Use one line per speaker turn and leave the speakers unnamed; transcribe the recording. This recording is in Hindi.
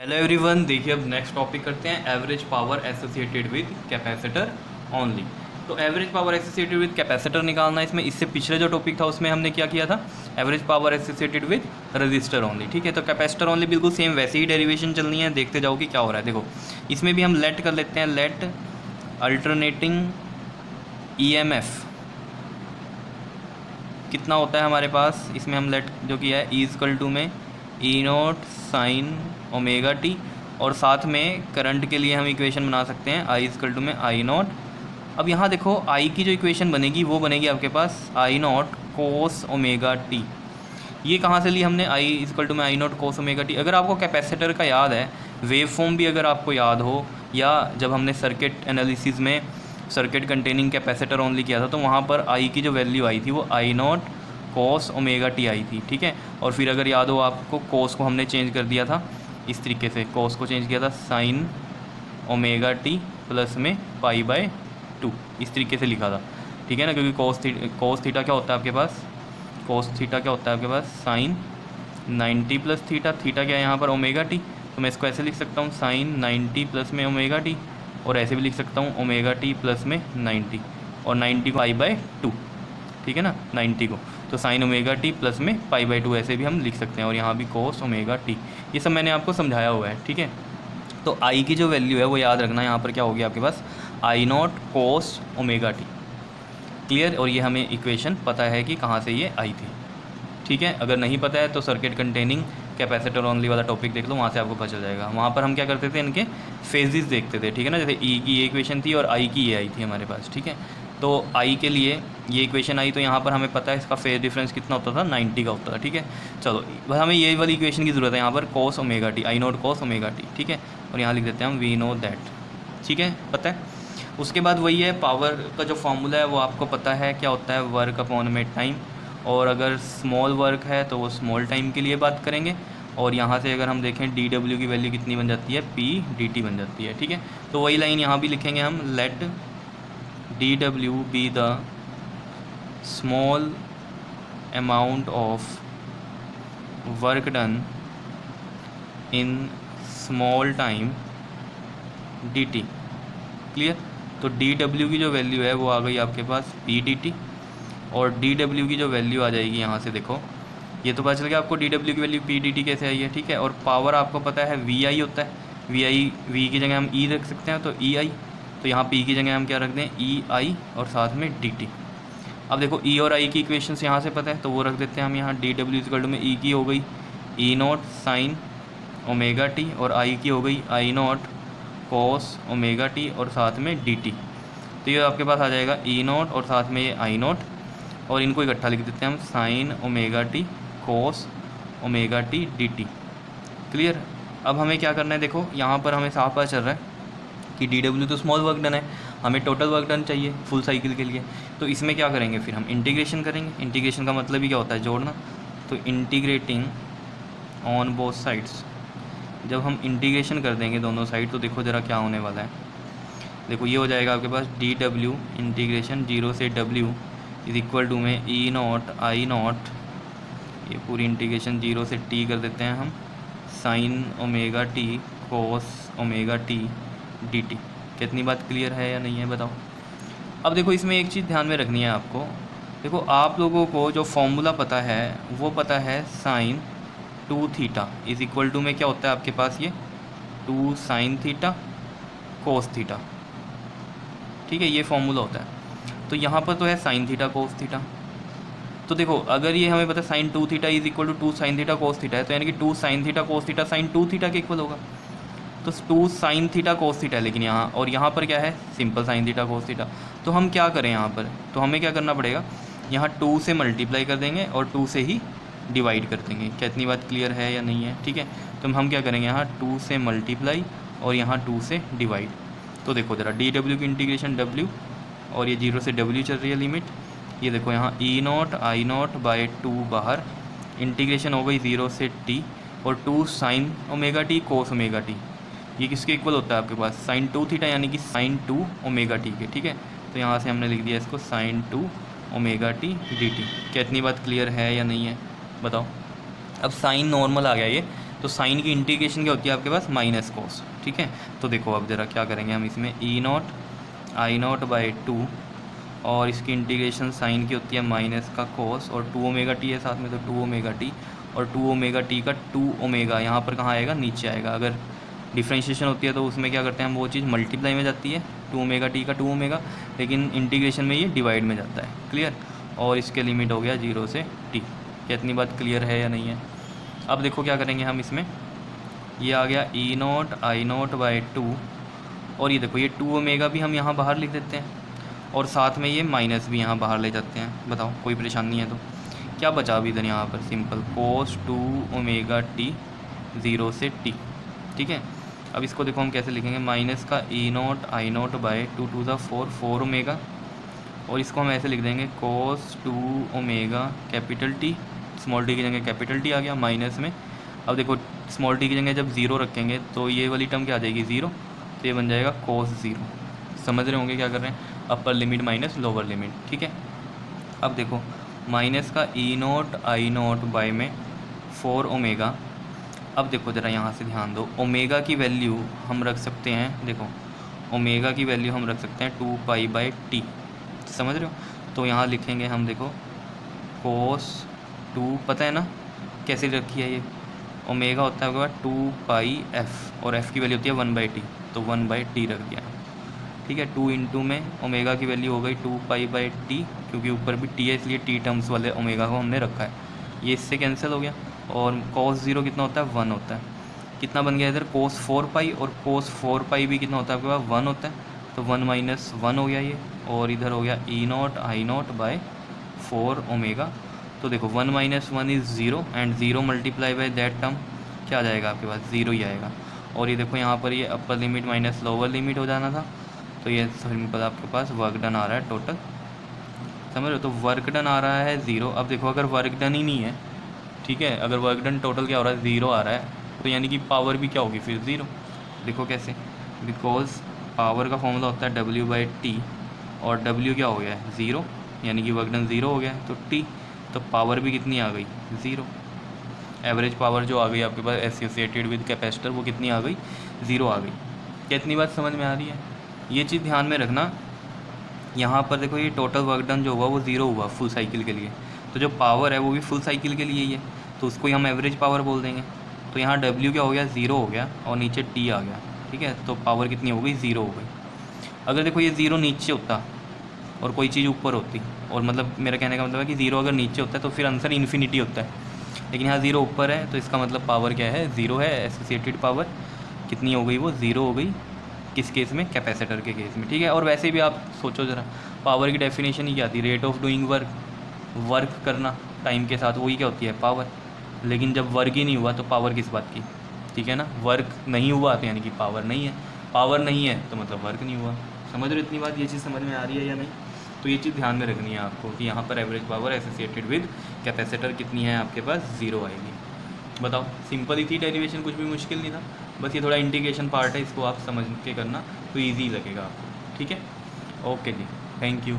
हेलो एवरीवन, देखिए अब नेक्स्ट टॉपिक करते हैं average power associated with capacitor only. तो average power associated with capacitor निकालना, इसमें इससे पिछले जो टॉपिक था उसमें हमने क्या किया था, average power associated with register only. ठीक है, तो कैपेसिटर ओनली बिल्कुल सेम वैसे ही डेरिवेशन चलनी है, देखते जाओ कि क्या हो रहा है। देखो इसमें भी हम लेट कर लेते हैं, लेट अल्टरनेटिंग ईएमएफ कितना होता है हमारे पास, इसमें हम लेट जो किया है ई इक्वल टू में ई नॉट साइन ओमेगा टी, और साथ में करंट के लिए हम इक्वेशन बना सकते हैं आई इक्वल टू में आई नॉट। अब यहाँ देखो आई की जो इक्वेशन बनेगी वो बनेगी आपके पास I naught cos omega T. ये कहाँ से ली हमने, आई इक्वल टू में आई नॉट कोस ओमेगा टी। अगर आपको कैपेसिटर का याद है, वेव फॉर्म भी अगर आपको याद हो, या जब हमने सर्किट एनालिसिस में सर्किट कंटेनिंग कैपेसिटर ओनली किया था तो वहाँ पर आई की जो वैल्यू आई थी वो I naught cos omega T I थी। ठीक है, और फिर अगर याद हो आपको, कोस को हमने चेंज कर दिया था इस तरीके से, कोस को चेंज किया था साइन ओमेगा टी प्लस में पाई बाय 2, इस तरीके से लिखा था। ठीक है ना, क्योंकि कोस थीटा क्या होता है आपके पास, कोस थीटा क्या होता है आपके पास साइन 90 प्लस थीटा, थीटा क्या है यहाँ पर ओमेगा टी, तो मैं इसको ऐसे लिख सकता हूँ साइन 90 प्लस में ओमेगा टी, और ऐसे भी लिख सकता हूँ ओमेगा टी प्लस में 90, और 90 को पाई बाय 2। ठीक है ना, 90 को तो साइन ओमेगा टी प्लस में पाई बाय 2 ऐसे भी हम लिख सकते हैं, और यहाँ भी कोस ओमेगा टी। ये सब मैंने आपको समझाया हुआ है। ठीक है, तो आई की जो वैल्यू है वो याद रखना, यहाँ पर क्या होगी आपके पास I naught cos omega T. Clear, और ये हमें इक्वेशन पता है कि कहाँ से ये आई थी। ठीक है, अगर नहीं पता है तो सर्किट कंटेनिंग कैपेसिटर ओनली वाला टॉपिक देख लो, वहाँ से आपको पता चल जाएगा। वहाँ पर हम क्या करते थे, इनके फेजेस देखते थे। ठीक है ना, जैसे ई की ये इक्वेशन थी और आई की ये आई थी हमारे पास। ठीक है, तो आई के लिए ये इक्वेशन आई, तो यहाँ पर हमें पता है इसका फेज डिफरेंस कितना होता था, 90 का होता था। ठीक है, चलो बस हमें ये वाली इक्वेशन की ज़रूरत है, यहाँ पर कोस ओमेगा टी, आई नोट कोस ओमेगा टी। ठीक है, और यहाँ लिख देते हैं हम वी नो दैट। ठीक है, पता है। उसके बाद वही है, पावर का जो फॉर्मूला है वो आपको पता है क्या होता है, वर्क अपॉन में टाइम, और अगर स्मॉल वर्क है तो वो स्मॉल टाइम के लिए बात करेंगे। और यहाँ से अगर हम देखें डी डब्ल्यू की वैल्यू कितनी बन जाती है, पी डी टी बन जाती है। ठीक है, तो वही लाइन यहाँ भी लिखेंगे हम, let D W B the small amount of work done in small time D T. Clear, तो डी डब्ल्यू की जो वैल्यू है वो आ गई आपके पास पी डी टी, और डी डब्ल्यू की जो वैल्यू आ जाएगी यहाँ से, देखो ये तो पता चल गया आपको डी डब्ल्यू की वैल्यू पी डी टी कैसे आई है। ठीक है, और पावर आपको पता है वी आई होता है, वी आई, वी की जगह हम ई रख सकते हैं तो ई आई, तो यहाँ पी की जगह हम क्या रख दें, ई आई, और साथ में डी टी। अब देखो ई और आई की इक्वेशंस यहाँ से पता है तो वो रख देते हैं हम यहाँ, डी डब्ल्यू इक्वल टू में ई की हो गई ई नॉट साइन ओमेगा टी, और आई की हो गई आई नॉट कोस ओमेगा टी, और साथ में डी टी। तो ये आपके पास आ जाएगा ई नॉट और साथ में ये आई नॉट, और इनको इकट्ठा लिख देते हैं हम साइन ओमेगा टी कोस omega T D T. Clear, अब हमें क्या करना है, देखो यहाँ पर हमें साफ पता चल रहा है कि डी डब्ल्यू तो स्मॉल वर्क डन है, हमें टोटल वर्क डन चाहिए फुल साइकिल के लिए। तो इसमें क्या करेंगे, फिर हम इंटीग्रेशन करेंगे। इंटीग्रेशन का मतलब ही क्या होता है, जोड़ना। तो इंटीग्रेटिंग ऑन बोथ साइड्स, जब हम इंटीग्रेशन कर देंगे दोनों साइड तो देखो ज़रा क्या होने वाला है। देखो ये हो जाएगा आपके पास डी डब्ल्यू इंटीग्रेशन 0 से डब्ल्यू इज इक्वल टू में ई नॉट आई नॉट, ये पूरी इंटीग्रेशन 0 से टी कर देते हैं हम, साइन ओमेगा टी कोस ओमेगा टी डी टी। कितनी बात क्लियर है या नहीं है बताओ। अब देखो इसमें एक चीज़ ध्यान में रखनी है आपको, देखो आप लोगों को जो फॉर्मूला पता है वो पता है sine 2 theta is equal to में क्या होता है आपके पास, ये 2 साइन थीटा कोस थीटा। ठीक है, ये फॉर्मूला होता है। तो यहाँ पर तो है साइन थीटा कोस थीटा, तो देखो अगर ये हमें पता है sine 2 theta is equal to 2 sine theta cos theta है, तो यानी कि 2 sine theta cos theta sine 2 theta के इक्वल होगा। तो 2 साइन थीटा कोस थीटा है, लेकिन यहाँ और यहाँ पर क्या है, simple sign theta cos theta. तो हम क्या करें यहाँ पर, तो हमें क्या करना पड़ेगा, यहाँ 2 से मल्टीप्लाई कर देंगे और 2 से ही डिवाइड कर देंगे। कितनी बात क्लियर है या नहीं है। ठीक है, तो हम क्या करेंगे, यहाँ 2 से मल्टीप्लाई और यहाँ 2 से डिवाइड। तो देखो ज़रा डी डब्ल्यू की इंटीग्रेशन डब्ल्यू, और ये 0 से डब्ल्यू चल रही है लिमिट, ये देखो यहाँ ई नॉट आई नॉट बाय 2 बाहर, इंटीग्रेशन हो गई 0 से टी, और 2 साइन ओमेगा टी कोस ओमेगा टी, ये किसके इक्वल होता है आपके पास, साइन 2 थीटा यानी कि साइन 2 ओमेगा टी के। ठीक है, तो यहाँ से हमने लिख दिया इसको sine 2 omega T D T. कितनी बात क्लियर है या नहीं है बताओ। अब साइन नॉर्मल आ गया ये, तो साइन की इंटीग्रेशन क्या होती है आपके पास, माइनस कोस, ठीक है। तो देखो अब ज़रा क्या करेंगे हम इसमें, ई नॉट आई नॉट बाई 2 और इसकी इंटीग्रेशन साइन की होती है माइनस का कोस और 2 ओमेगा टी है साथ में, तो 2 ओमेगा टी और 2 ओमेगा टी का 2 ओमेगा यहाँ पर कहाँ आएगा, नीचे आएगा। अगर डिफ्रेंशिएशन होती है तो उसमें क्या करते हैं हम, वो चीज़ मल्टीप्लाई में जाती है 2 ओमेगा टी का 2 ओमेगा, लेकिन इंटीग्रेशन में ये डिवाइड में जाता है, क्लियर। और इसके लिमिट हो गया 0 से टी। क्या इतनी बात क्लियर है या नहीं है। अब देखो क्या करेंगे हम इसमें, ये आ गया E naught I naught by 2 और ये देखो ये 2 ओमेगा भी हम यहाँ बाहर लिख देते हैं और साथ में ये माइनस भी यहाँ बाहर ले जाते हैं। बताओ कोई परेशानी है तो क्या बचा अभी इधर यहाँ पर, सिंपल कोस 2 ओमेगा टी 0 से टी, ठीक है। अब इसको देखो हम कैसे लिखेंगे, माइनस का E naught I naught by 2 टू ज़ा 4 ओमेगा और इसको हम ऐसे लिख देंगे cos 2 omega capital T, small T की जगह कैपिटल टी आ गया माइनस में। अब देखो स्मॉल टी की जगह जब 0 रखेंगे तो ये वाली टर्म क्या आ जाएगी 0, तो ये बन जाएगा कोस 0। समझ रहे होंगे क्या कर रहे हैं, upper limit minus lower limit, ठीक है। अब देखो माइनस का E naught I naught by में 4 ओमेगा। अब देखो ज़रा यहाँ से ध्यान दो, ओमेगा की वैल्यू हम रख सकते हैं, देखो ओमेगा की वैल्यू हम रख सकते हैं 2 पाई बाई टी, समझ रहे हो। तो यहाँ लिखेंगे हम, देखो कोस 2 पता है ना कैसे रखी है, ये ओमेगा होता है आपके पास 2 पाई एफ और एफ़ की वैल्यू होती है 1 बाई टी, तो 1 बाई टी रख दिया, ठीक है। 2 इंटू में ओमेगा की वैल्यू हो गई 2 पाई बाई टी, क्योंकि ऊपर भी टी है इसलिए टी टर्म्स वाले ओमेगा को हमने रखा है, ये इससे कैंसिल हो गया। और कोस 0 कितना होता है 1 होता है, कितना बन गया इधर कोस 4 पाई और कोस 4 पाई भी कितना होता है आपके पास 1 होता है, तो 1 माइनस 1 हो गया ये, और इधर हो गया E naught I naught by 4 omega. तो देखो 1 minus 1 is 0 and 0 multiply by that term क्या आ जाएगा आपके पास 0 ही आएगा। और ये देखो यहाँ पर ये upper limit minus lower limit हो जाना था, तो ये सिंपल आपके पास वर्क डन आ रहा है टोटल, समझ रहे हो। तो वर्क डन आ रहा है 0। अब देखो अगर वर्क डन ही नहीं है, ठीक है, अगर वर्क डन टोटल क्या हो रहा है 0 आ रहा है, तो यानी कि पावर भी क्या होगी फिर 0। देखो कैसे, बिकॉज पावर का फॉर्मूला होता है W बाई टी और W क्या हो गया है 0, यानी कि वर्क डन 0 हो गया है, तो T, तो पावर भी कितनी आ गई 0। एवरेज पावर जो आ गई आपके पास एसोसिएटेड विद कैपेसिटर वो कितनी आ गई 0 आ गई। क्या इतनी बात समझ में आ रही है। ये चीज़ ध्यान में रखना, यहाँ पर देखो ये टोटल वर्क डन जो हुआ वो 0 हुआ फुल साइकिल के लिए, तो जो पावर है वो भी फुल साइकिल के लिए ही है, तो उसको ही हम एवरेज पावर बोल देंगे। तो यहाँ W क्या हो गया 0 हो गया और नीचे T आ गया, ठीक है, तो पावर कितनी हो गई 0 हो गई। अगर देखो ये 0 नीचे होता और कोई चीज़ ऊपर होती, और मतलब मेरा कहने का मतलब है कि 0 अगर नीचे होता है तो फिर आंसर इन्फिनिटी होता है, लेकिन यहाँ 0 ऊपर है तो इसका मतलब पावर क्या है 0 है, एसोसिएटेड पावर कितनी हो गई वो 0 हो गई। किस केस में, कैपेसिटर के केस में, ठीक है। और वैसे भी आप सोचो ज़रा, पावर की डेफिनेशन ही क्या थी, rate of doing work, work करना टाइम के साथ, वही क्या होती है पावर। लेकिन जब वर्क ही नहीं हुआ तो पावर किस बात की, ठीक है ना, वर्क नहीं हुआ तो यानी कि पावर नहीं है, पावर नहीं है तो मतलब वर्क नहीं हुआ। समझ रहे हो इतनी बात, ये चीज़ समझ में आ रही है या नहीं। तो ये चीज़ ध्यान में रखनी है आपको कि यहाँ पर average power associated with capacitor कितनी है आपके पास 0 आएगी। बताओ सिंपल ही थी डेरिवेशन, कुछ भी मुश्किल नहीं था, बस ये थोड़ा इंटीग्रेशन पार्ट है, इसको आप समझ के करना तो ईजी लगेगा आपको, ठीक है। ओके जी, थैंक यू।